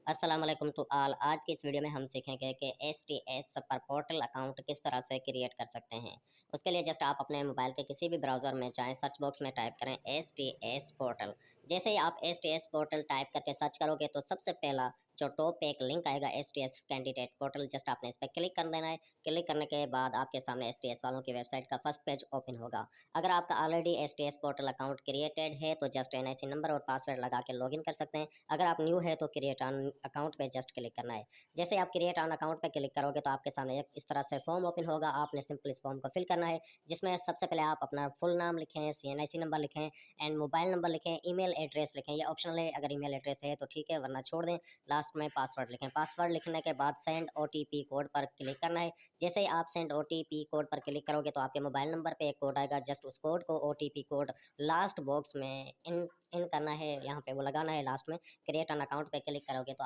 अस्सलाम वालेकुम to all. आज की इस वीडियो में हम सीखेंगे कि STS पर पोर्टल अकाउंट किस तरह से क्रिएट कर सकते हैं। उसके लिए जस्ट आप अपने मोबाइल के किसी भी ब्राउज़र में जाएं, सर्च बॉक्स में टाइप करें STS पोर्टल। जैसे ही आप STS पोर्टल टाइप करके सर्च करोगे तो सबसे पहला जो टॉप पे एक लिंक आएगा STS कैंडिडेट पोर्टल, जस्ट आपने इस पर क्लिक कर देना है। क्लिक करने के बाद आपके सामने STS वालों की वेबसाइट का फर्स्ट पेज ओपन होगा। अगर आपका already STS portal account created है तो जस्ट NIC नंबर और पासवर्ड लगा के लॉगिन कर सकते हैं। अगर आप न्यू है तो क्रिएट ऑन अकाउंट पे जस्ट क्लिक करना है। जैसे आप क्रिएट ऑन अकाउंट पे क्लिक करोगे तो आपके सामने एक इस तरह से फॉर्म ओपन होगा। आपने सिंपल इस फॉर्म को फिल करना है, जिसमें सबसे पहले आप अपना फुल नाम लिखें, CNIC नंबर लिखें एंड मोबाइल नंबर लिखें, ईमेल एड्रेस लिखें। ये ऑप्शनल है, अगर ईमेल एड्रेस है तो ठीक है, वरना छोड़ दें। लास्ट में पासवर्ड लिखें। पासवर्ड लिखने के बाद सेंड OTP कोड पर क्लिक करना है। जैसे ही आप सेंड OTP कोड पर क्लिक करोगे तो आपके मोबाइल नंबर पे एक कोड आएगा। जस्ट उस कोड को OTP कोड लास्ट बॉक्स में इन इन करना है, यहाँ पे वो लगाना है लास्ट में। क्रिएट एन अकाउंट पे क्लिक करोगे तो